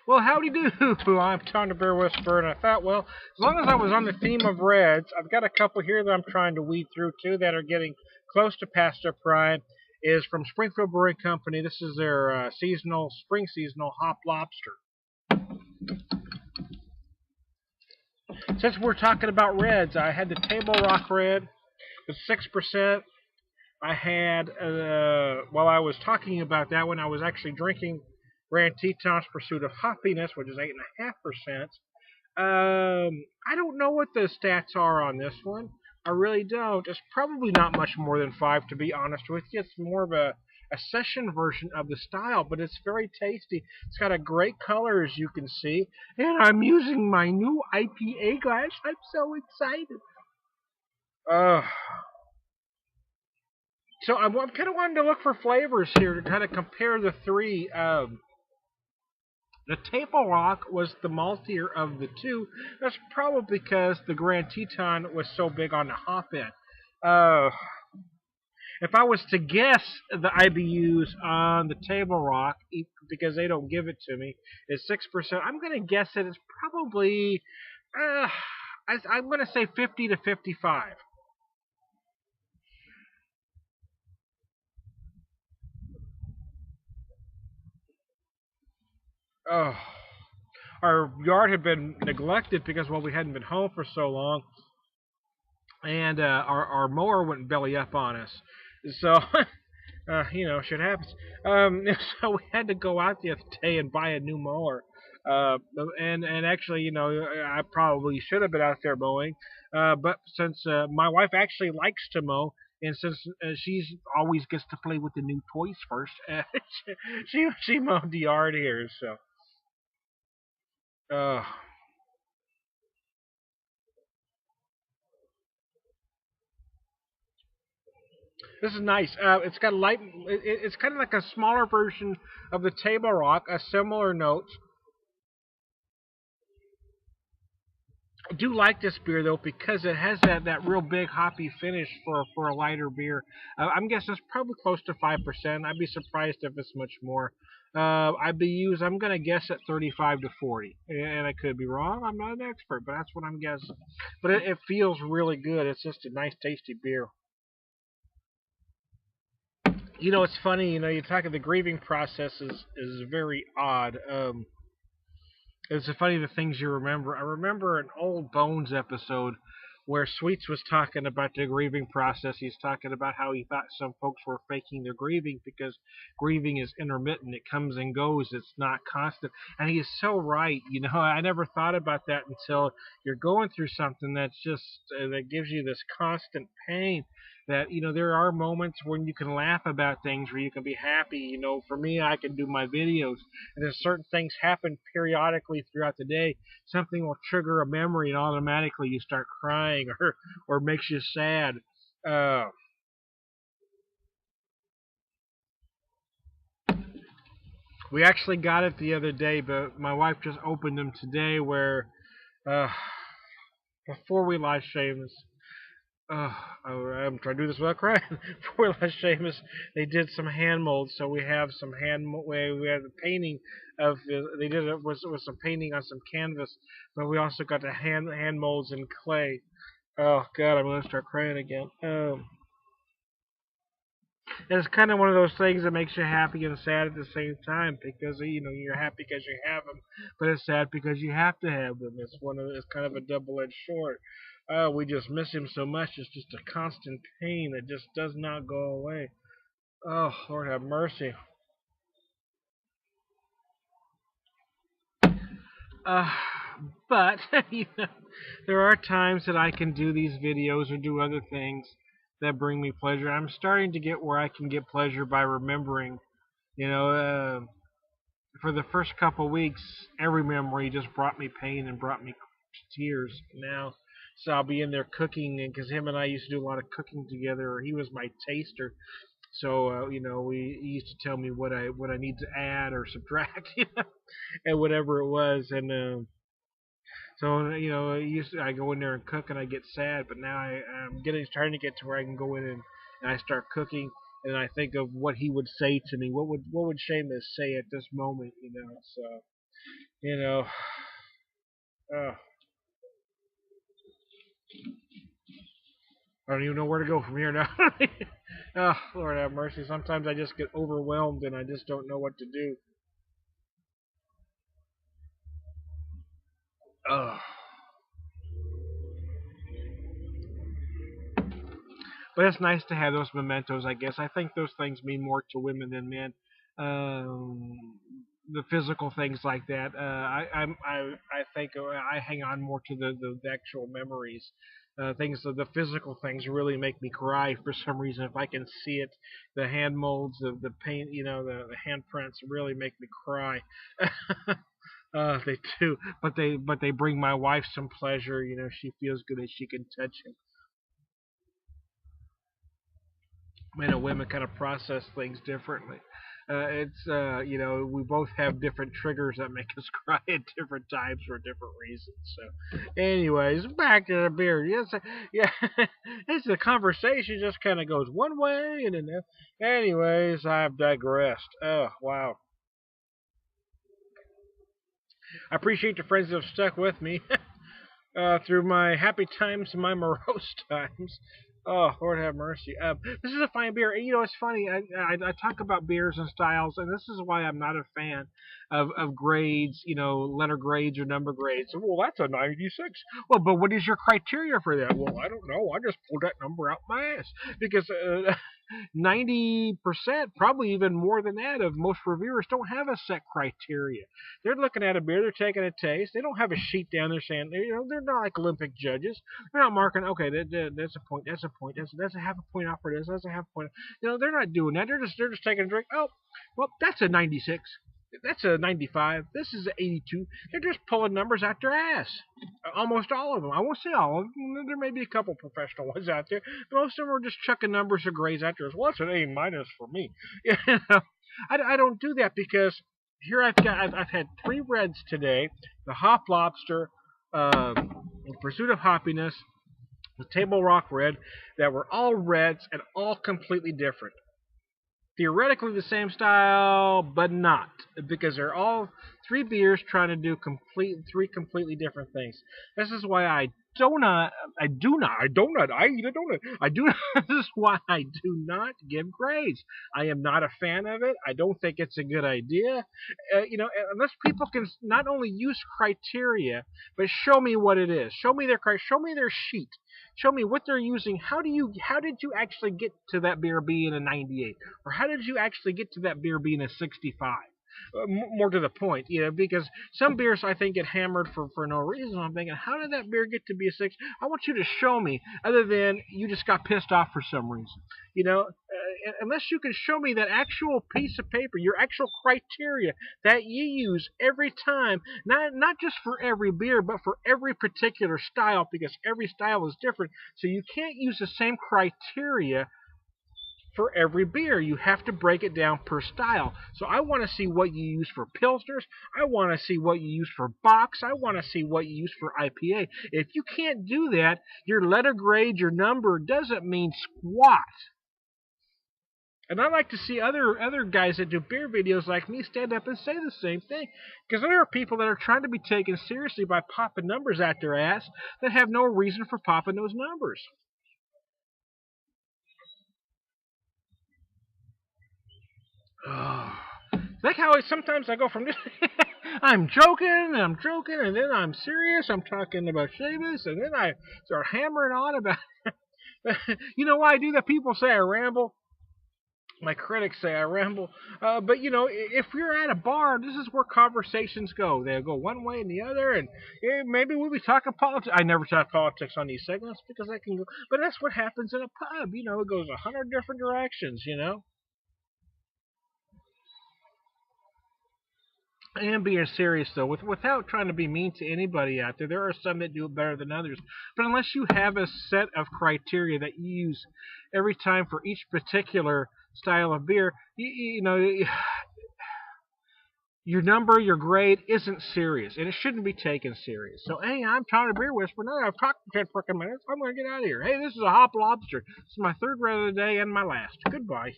Well, howdy do. I'm Tom the Bear Whisperer, and I thought, well, as long as I was on the theme of reds, I've got a couple here that I'm trying to weed through too that are getting close to past their prime. Is from Springfield Brewing Company. This is their spring seasonal hop lobster. Since we're talking about reds, I had the Table Rock Red with 6%. I had, while I was talking about that one, I was actually drinking Grand Teton's Pursuit of Hoppiness, which is 8.5%. I don't know what the stats are on this one. I really don't. It's probably not much more than 5, to be honest with you. It's more of a session version of the style, but it's very tasty. It's got a great color, as you can see. And I'm using my new IPA glass. I'm so excited. Uh, so I'm kind of wanting to look for flavors here to kind of compare the three. The Table Rock was the maltier of the two. That's probably because the Grand Teton was so big on the hop end. Uh, if I was to guess the IBUs on the Table Rock, because they don't give it to me, is 6%. I'm going to guess that it's probably, I'm going to say 50 to 55. Oh, our yard had been neglected because, well, we hadn't been home for so long, and our mower went belly up on us. So, shit happens. So we had to go out the other day and buy a new mower. And actually, I probably should have been out there mowing, but since my wife actually likes to mow, and since she's always gets to play with the new toys first, she mowed the yard here. So, uh, this is nice. It's got light. It's kind of like a smaller version of the Table Rock, a similar note. I do like this beer though because it has that real big hoppy finish for a lighter beer. I'm guessing it's probably close to 5%. I'd be surprised if it's much more. IBUs, I'm gonna guess at 35 to 40, and I could be wrong. I'm not an expert, but that's what I'm guessing. But it feels really good. It's just a nice, tasty beer. It's funny. You're talking the grieving process is very odd. It's funny the things you remember. I remember an old Bones episode where Sweets was talking about the grieving process. He's talking about how he thought some folks were faking their grieving because grieving is intermittent. It comes and goes. It's not constant. And he is so right. I never thought about that until you're going through something that's just that gives you this constant pain. That there are moments when you can laugh about things, where you can be happy. For me, I can do my videos, and then certain things happen periodically throughout the day. Something will trigger a memory, and automatically you start crying, or makes you sad. Uh, we actually got it the other day, but my wife just opened them today. Where uh, before we lost Seamus, I'm trying to do this without crying. Before we lost Seamus, they did some hand molds, so we have some we had a painting of they did it was some painting on some canvas, but we also got the hand molds in clay. Oh God, I'm gonna start crying again. And it's kind of one of those things that makes you happy and sad at the same time because you're happy because you have them, but it's sad because you have to have them. It's kind of a double-edged sword. We just miss him so much. It's just a constant pain that just does not go away. Oh Lord have mercy. Uh, but there are times that I can do these videos or do other things that bring me pleasure. I'm starting to get where I can get pleasure by remembering. You know, uh, for the first couple weeks, every memory just brought me pain and brought me tears. Now, so I'll be in there cooking, and because him and I used to do a lot of cooking together, or he was my taster. So he used to tell me what I need to add or subtract, and whatever it was, and so I go in there and cook, and I get sad, but now I'm trying to get to where I can go in and I start cooking, and I think of what he would say to me. What would Seamus say at this moment? So. You know, uh, I don't even know where to go from here now. Oh, Lord have mercy. Sometimes I just get overwhelmed and I just don't know what to do. Oh. But it's nice to have those mementos, I guess. I think those things mean more to women than men. The physical things like that. I think I hang on more to the actual memories. Things the physical things really make me cry for some reason. If I can see it, the hand molds, the paint, the handprints really make me cry. They do, but they bring my wife some pleasure. She feels good that she can touch him. Men and women kind of process things differently. We both have different triggers that make us cry at different times for different reasons. So, anyways, back to the beer. Yes, yeah, it's the conversation just kind of goes one way, and then, anyways, I've digressed. Oh, wow. I appreciate the friends that have stuck with me through my happy times and my morose times. Oh, Lord have mercy. This is a fine beer. It's funny. I talk about beers and styles, and this is why I'm not a fan of grades, letter grades or number grades. Well, that's a 96. Well, but what is your criteria for that? Well, I don't know. I just pulled that number out my ass. Because 90%, probably even more than that, of most reviewers don't have a set criteria. They're looking at a beer, they're taking a taste. They don't have a sheet down there saying, they're not like Olympic judges. They're not marking, okay, that's a point, that's a point, that's a half a point off for this, that's a half a point. They're not doing that. They're just taking a drink. Oh, well, that's a 96. That's a 95. This is an 82. They're just pulling numbers out their ass. Almost all of them. I won't say all of them. There may be a couple professional ones out there. But most of them are just chucking numbers or grades out there. Well, it's an A minus for me. I don't do that because here I've had 3 reds today. The Hop Lobster, Pursuit of Hoppiness, the Table Rock Red, that were all reds and all completely different. Theoretically the same style, but not, because they're all 3 beers trying to do 3 completely different things. This is why I do not. I eat a donut. I do not. This is why I do not give grades. I am not a fan of it. I don't think it's a good idea. Unless people can not only use criteria, but show me what it is. Show me their sheet. Show me what they're using. How did you actually get to that beer being a 98, or how did you actually get to that beer being a 65? More to the point, because some beers I think get hammered for no reason. I'm thinking, how did that beer get to be a 6? I want you to show me, other than you just got pissed off for some reason. Unless you can show me that actual piece of paper, your actual criteria that you use every time, not just for every beer, but for every particular style, because every style is different. So you can't use the same criteria for every beer. You have to break it down per style. So I want to see what you use for Pilsners. I want to see what you use for Bocks. I want to see what you use for IPA. If you can't do that, your letter grade, your number doesn't mean squat. And I like to see other guys that do beer videos like me stand up and say the same thing. Because there are people that are trying to be taken seriously by popping numbers at their ass that have no reason for popping those numbers. Oh. Like how sometimes I go from this, I'm joking, and then I'm serious. I'm talking about Seamus, and then I start hammering on about. You know why I do that? People say I ramble. My critics say I ramble. But if you're at a bar, this is where conversations go. They'll go one way and the other, and maybe we'll be talking politics. I never talk politics on these segments because I can go. But that's what happens in a pub. It goes 100 different directions. I am being serious though, without trying to be mean to anybody out there. There are some that do it better than others, but unless you have a set of criteria that you use every time for each particular style of beer, your number, your grade isn't serious, and it shouldn't be taken serious. So, hey, I'm Tyler Beer Whisperer. Now I've talked for 10 freaking minutes. I'm going to get out of here. Hey, this is a Hop Lobster. This is my 3rd red of the day and my last. Goodbye.